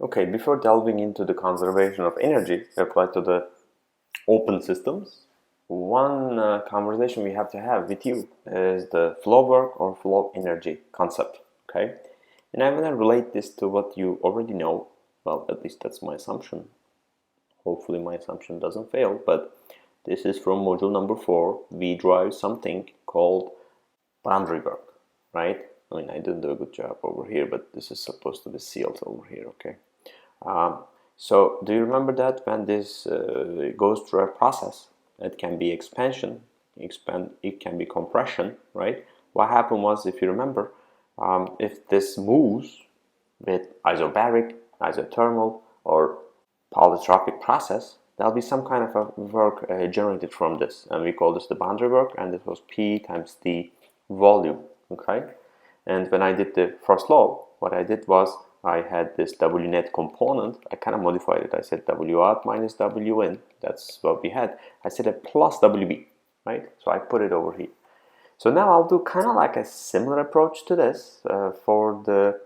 Okay, before delving into the conservation of energy applied to the open systems, one conversation we have to have with you is the flow work or flow energy concept. Okay, and I'm going to relate this to what you already know. Well, at least that's my assumption. Hopefully, my assumption doesn't fail. But this is from module number 4. We drive something called boundary work, right? I mean, I didn't do a good job over here, but this is supposed to be sealed over here. Okay. So do you remember that when this goes through a process, it can be expansion, it can be compression, right? What happened was, if you remember, if this moves with isobaric, isothermal, or polytropic process, there'll be some kind of a work generated from this, and we call this the boundary work, and this was P times the volume, okay? And when I did the first law, what I did was I had this W net component. I kind of modified it. I said W out minus W in. That's what we had. I said a plus WB, right? So I put it over here. So now I'll do kind of like a similar approach to this for the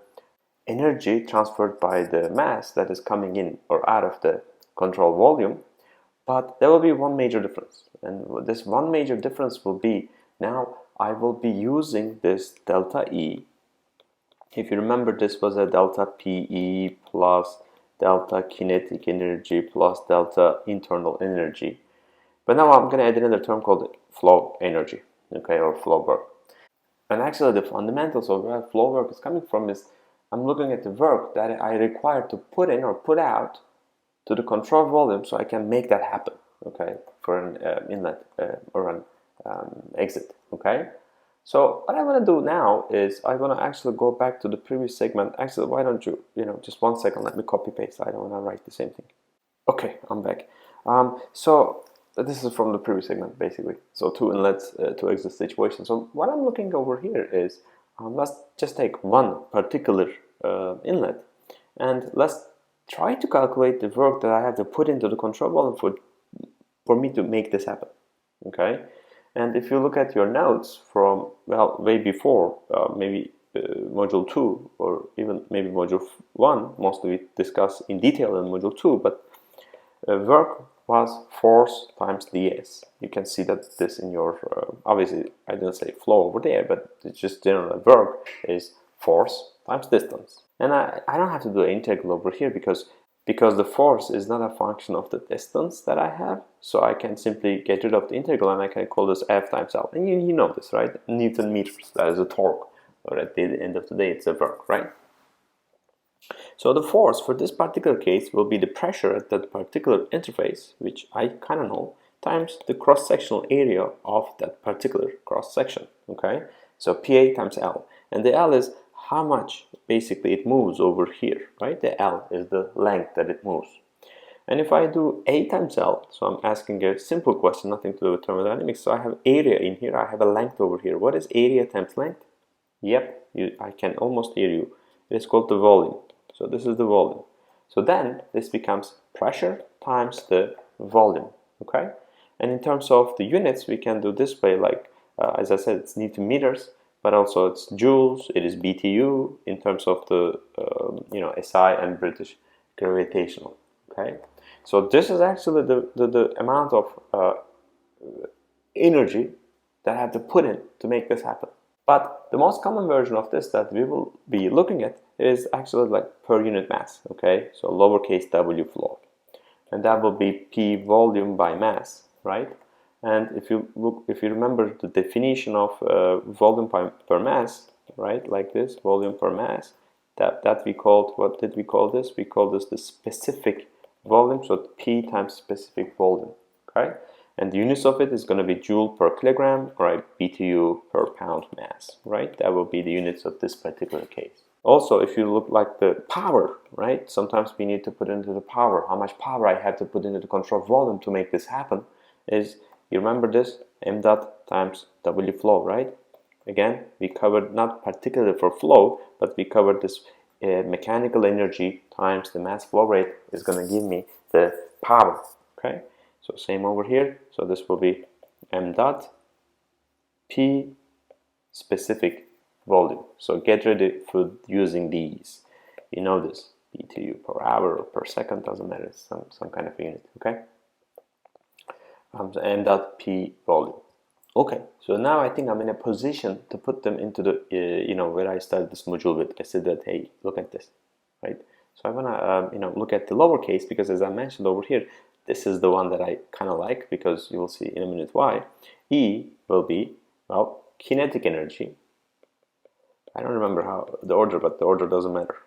energy transferred by the mass that is coming in or out of the control volume. But there will be one major difference. And this one major difference will be, now I will be using this delta E. If you remember, this was a delta PE plus delta kinetic energy plus delta internal energy. But now I'm going to add another term called flow energy, okay, or flow work. And actually the fundamentals of where flow work is coming from is I'm looking at the work that I require to put in or put out to the control volume so I can make that happen, okay, for an inlet or an exit, okay. So what I want to do now is I want to actually go back to the previous segment. Actually, why don't you, just 1 second, let me copy paste. I don't want to write the same thing. Okay, I'm back. So this is from the previous segment, basically. So two inlets to exit situation. So what I'm looking over here is, let's just take one particular inlet, and let's try to calculate the work that I have to put into the control volume for me to make this happen, okay? And if you look at your notes from, well, way before, maybe module 2 or even maybe module 1, mostly we discuss in detail in module 2, but work was force times ds. You can see that this in your, obviously I didn't say flow over there, but it's just general work is force times distance. And I don't have to do an integral over here because the force is not a function of the distance that I have, so I can simply get rid of the integral and I can call this F times L. And you know this, right? Newton meters, that is a torque, or at the end of the day, it's a work, right? So the force for this particular case will be the pressure at that particular interface, which I kind of know, times the cross-sectional area of that particular cross-section, okay? So PA times L, and the L is how much basically it moves over here, right? The L is the length that it moves. And if I do A times L, so I'm asking a simple question, nothing to do with thermodynamics, so I have area in here, I have a length over here. What is area times length? Yep, I can almost hear you. It is called the volume. So this is the volume. So then this becomes pressure times the volume, okay? And in terms of the units, we can do this way, like, as I said, it's Newton meters, but also it's joules, it is BTU in terms of the, SI and British gravitational, okay? So this is actually the amount of energy that I have to put in to make this happen. But the most common version of this that we will be looking at is actually like per unit mass, okay? So lowercase w flow. And that will be P volume by mass, right? And if you remember the definition of volume per mass, right? Like this, volume per mass, that we called, what did we call this? We called this the specific volume, so P times specific volume, okay? And the units of it is going to be joule per kilogram, right? BTU per pound mass, right? That will be the units of this particular case. Also, if you look like the power, right? Sometimes we need to put into the power. How much power I have to put into the control volume to make this happen is, you remember this? M dot times W flow, right? Again, we covered not particularly for flow, but we covered this mechanical energy times the mass flow rate is going to give me the power, okay? So same over here. So this will be M dot P specific volume. So get ready for using these. You know this. BTU per hour or per second, doesn't matter, it's some kind of unit, okay? So m dot p volume. Okay, so now I think I'm in a position to put them into the, where I started this module with. I said that, hey, look at this, right? So I want to, look at the lowercase, because as I mentioned over here, this is the one that I kind of like, because you will see in a minute why. E will be, well, kinetic energy. I don't remember how the order, but the order doesn't matter.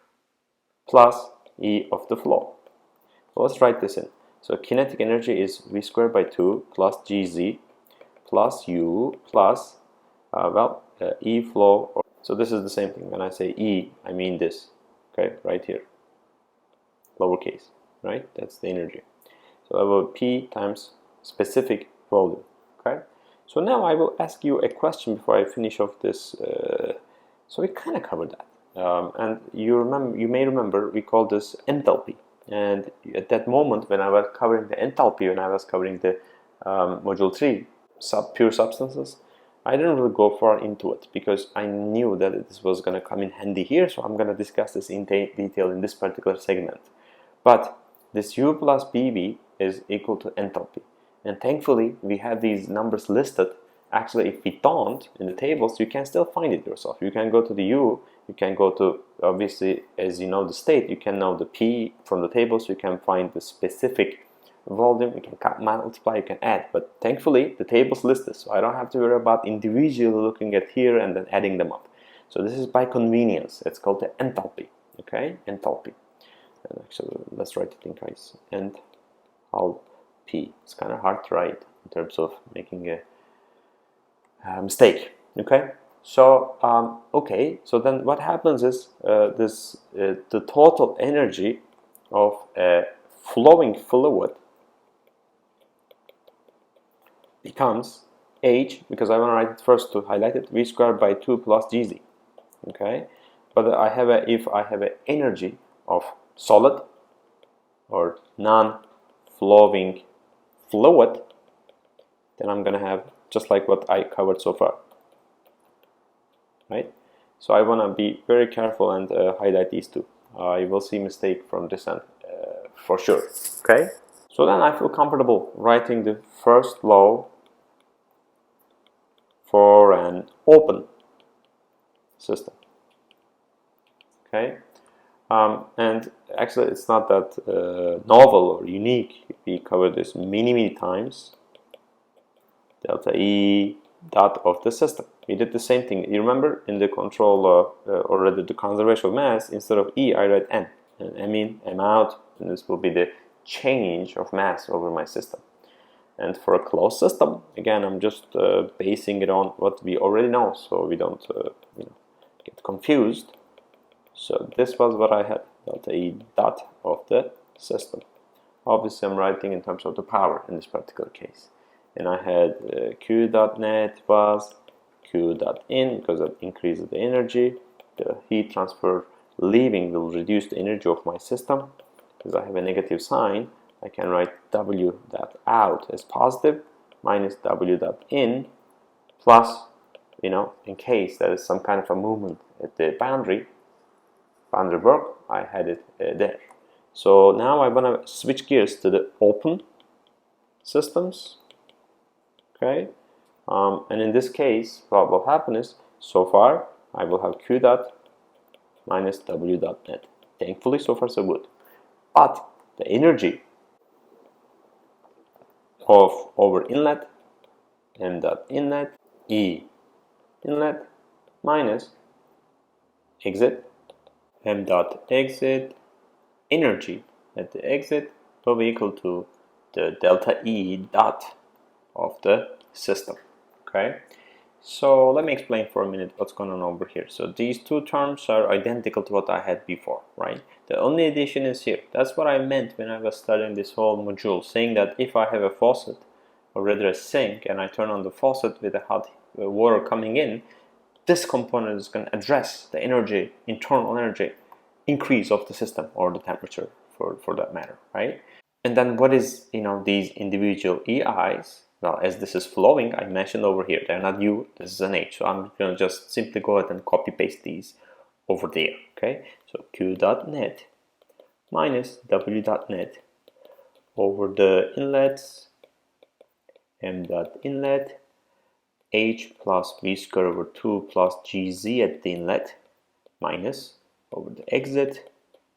Plus E of the flow. So let's write this in. So kinetic energy is V squared by 2 plus GZ plus U plus, E flow. So this is the same thing. When I say E, I mean this, okay, right here, lowercase, right? That's the energy. So that will be P times specific volume, okay? So now I will ask you a question before I finish off this. So we kind of covered that. And you may remember, we call this enthalpy. And at that moment, when I was covering the enthalpy, when I was covering the module 3, pure substances, I didn't really go far into it, because I knew that this was going to come in handy here, so I'm going to discuss this in detail in this particular segment. But this U plus BV is equal to enthalpy, and thankfully we have these numbers listed. Actually, if we don't in the tables, you can still find it yourself. You can go to the U, you can go to, obviously, as you know the state, you can know the P from the tables, you can find the specific volume, you can multiply, you can add, but thankfully the tables list this, so I don't have to worry about individually looking at here and then adding them up. So this is by convenience. It's called the enthalpy, okay? Enthalpy. And actually, let's write it in guys. Enthalpy. It's kind of hard to write in terms of making a mistake, okay? So okay, so then what happens is the total energy of a flowing fluid becomes H, because I want to write it first to highlight it, V squared by 2 plus GZ, okay? But if I have an energy of solid or non-flowing fluid, then I'm going to have just like what I covered so far, right? So I want to be very careful and highlight these two. You will see mistake from this end for sure, okay? So then I feel comfortable writing the first law for an open system, okay? And actually it's not that novel or unique. We covered this many times. Delta E dot of the system. We did the same thing. You remember in the control or rather the conservation of mass, instead of E I write N, and M in, M out, and this will be the change of mass over my system. And for a closed system, again, I'm just basing it on what we already know, so we don't get confused. So this was what I had, delta E dot of the system. Obviously, I'm writing in terms of the power in this particular case. And I had Q dot net was Q dot in, because that increases the energy. The heat transfer leaving will reduce the energy of my system. Because I have a negative sign, I can write W dot out as positive minus W dot in plus, in case there is some kind of a movement at the boundary work, I had it there. So now I want to switch gears to the open systems. Okay, and in this case, what will happen is, so far, I will have Q dot minus W dot net. Thankfully, so far so good. But the energy of over inlet, M dot inlet, E inlet, minus exit, M dot exit, energy at the exit will be equal to the delta E dot of the system, okay? So let me explain for a minute what's going on over here. So these two terms are identical to what I had before, right? The only addition is here. That's what I meant when I was studying this whole module, saying that if I have a faucet, or rather a sink, and I turn on the faucet with the hot water coming in, this component is going to address the energy, internal energy increase of the system, or the temperature for that matter, right? And then what is, these individual EIs? Well, as this is flowing, I mentioned over here, they're not U, this is an H. So I'm going to just simply go ahead and copy paste these over there, okay? So Q dot net minus W dot net over the inlets, M dot inlet, H plus V square over 2 plus GZ at the inlet, minus over the exit,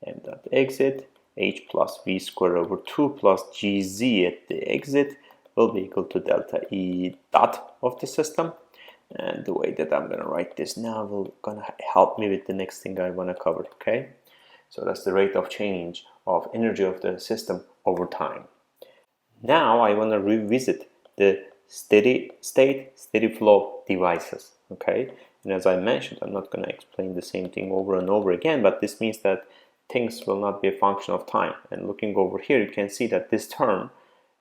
M dot exit, H plus V square over 2 plus GZ at the exit will be equal to delta E dot of the system. And the way that I'm going to write this now will gonna help me with the next thing I want to cover, okay? So that's the rate of change of energy of the system over time. Now I want to revisit the steady state, steady flow devices, okay? And as I mentioned, I'm not going to explain the same thing over and over again, but this means that things will not be a function of time. And looking over here, you can see that this term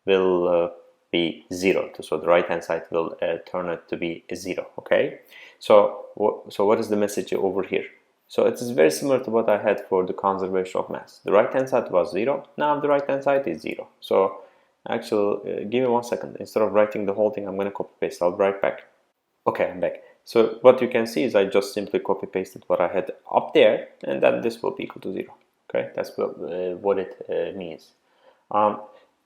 will be 0. So the right hand side will turn it to be 0, okay? So what is the message over here? So it is very similar to what I had for the conservation of mass. The right hand side was 0, now the right hand side is 0. So actually, give me 1 second. Instead of writing the whole thing, I'm going to copy paste. I'll be right back. Okay, I'm back. So what you can see is I just simply copy pasted what I had up there, and then this will be equal to 0. Okay, that's what it means.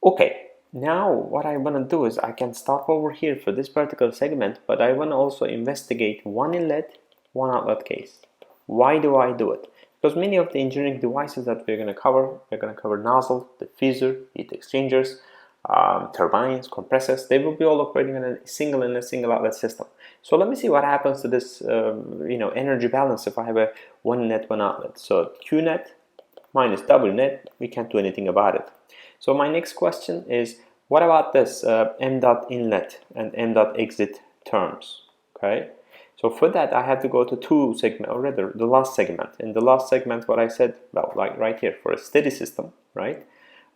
Okay, now what I want to do is I can stop over here for this particular segment, but I want to also investigate one inlet, one outlet case. Why do I do it? Because many of the engineering devices that we're going to cover nozzle, diffuser, heat exchangers, turbines, compressors, they will be all operating in a single outlet system. So let me see what happens to this energy balance if I have a one net, one outlet. So Q net minus W net, we can't do anything about it. So my next question is, what about this M dot inlet and M dot exit terms? Okay. So for that, I have to go to two segments, or rather the last segment. In the last segment, what I said, well, like right here, for a steady system, right,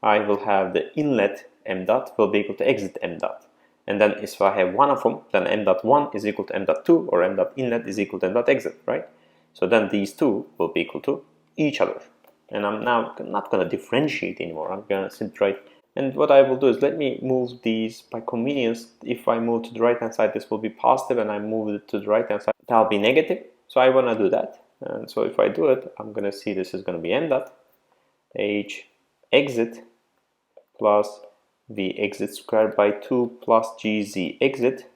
I will have the inlet M dot will be equal to exit M dot. And then if I have one of them, then M dot 1 is equal to M dot 2, or M dot inlet is equal to M dot exit, right? So then these two will be equal to each other. And I'm now not going to differentiate anymore. I'm going to simply write. And what I will do is let me move these by convenience. If I move to the right hand side, this will be positive, and I move it to the right hand side, that'll be negative. So I want to do that. And so if I do it, I'm going to see this is going to be M dot H exit plus V exit squared by 2 plus GZ exit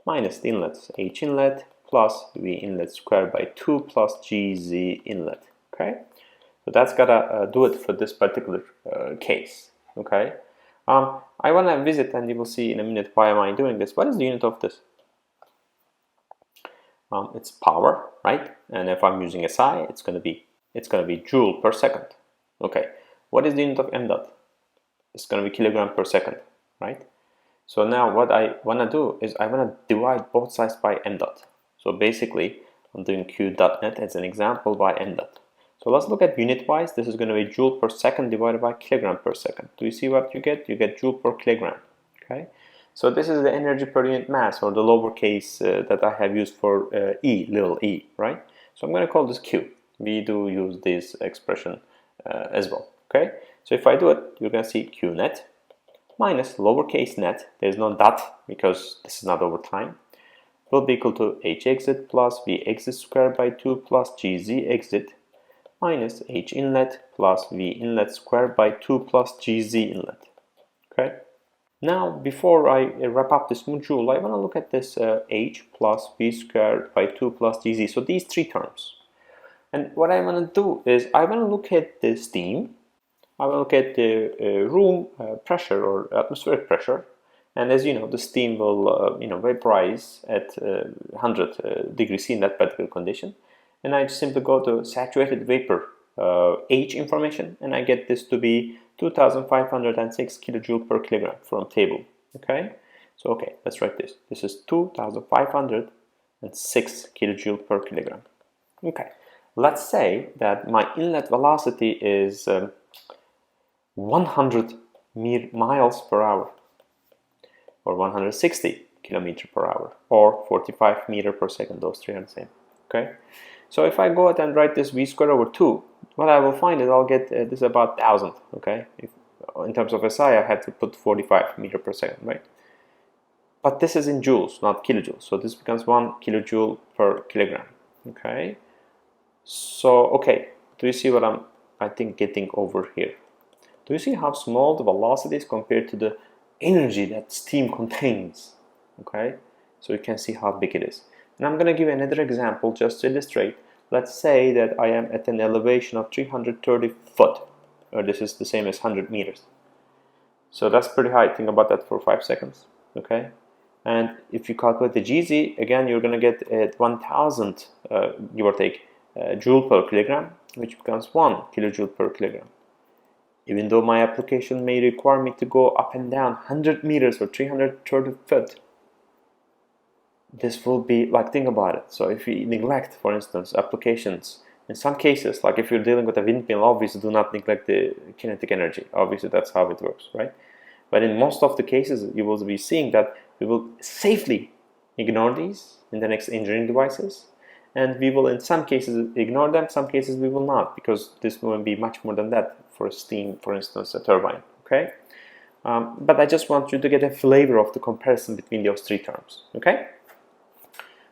minus the inlets H inlet plus V inlet squared by 2 plus GZ inlet. Okay, so that's gotta do it for this particular case. Okay, I want to visit, and you will see in a minute why am I doing this. What is the unit of this? It's power, right? And if I'm using SI, it's gonna be joule per second. Okay, what is the unit of M dot? It's going to be kilogram per second, right? So now what I want to do is I want to divide both sides by M dot. So basically, I'm doing Q dot net as an example by M dot. So let's look at unit wise. This is going to be joule per second divided by kilogram per second. Do you see what you get? You get joule per kilogram, okay? So this is the energy per unit mass, or the lowercase that I have used for E, little e, right? So I'm going to call this Q. We do use this expression as well, okay? So if I do it, you're going to see Q net minus lowercase net, there's no dot because this is not over time, will be equal to H exit plus V exit squared by 2 plus GZ exit minus H inlet plus V inlet squared by 2 plus GZ inlet. Okay. Now, before I wrap up this module, I want to look at this H plus V squared by 2 plus GZ. So these three terms. And what I want to do is I want to look at the steam. I will look at the room pressure or atmospheric pressure, and as you know, the steam will vaporize at 100 degrees C in that particular condition. And I just simply go to saturated vapor H information, and I get this to be 2,506 kilojoule per kilogram from table. Okay, so okay, let's write this. This is 2,506 kilojoule per kilogram. Okay, let's say that my inlet velocity is 100 miles per hour, or 160 kilometer per hour, or 45 meter per second. Those three are the same. Okay, so if I go ahead and write this V squared over 2, what I will find is I'll get this about 1,000. Okay, in terms of SI, I have to put 45 meter per second, right? But this is in joules, not kilojoules, so this becomes 1 kilojoule per kilogram. Okay, so okay, do you see what I I think, getting over here. Do you see how small the velocity is compared to the energy that steam contains? Okay, so you can see how big it is. And I'm going to give another example just to illustrate. Let's say that I am at an elevation of 330 foot, or this is the same as 100 meters. So that's pretty high. Think about that for 5 seconds. Okay, and if you calculate the GZ, again, you're going to get at 1000, give or take, joule per kilogram, which becomes 1 kilojoule per kilogram. Even though my application may require me to go up and down 100 meters or 330 foot, this will be like, think about it. So if you neglect, for instance, applications, in some cases, like if you're dealing with a windmill, obviously do not neglect the kinetic energy. Obviously that's how it works, right? But in most of the cases, you will be seeing that we will safely ignore these in the next engineering devices, and we will in some cases ignore them, some cases we will not, because this will be much more than that for steam, for instance, a turbine. Okay, but I just want you to get a flavor of the comparison between those three terms. Okay.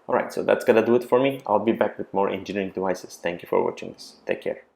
Alright, so that's gonna do it for me. I'll be back with more engineering devices. Thank you for watching this. Take care.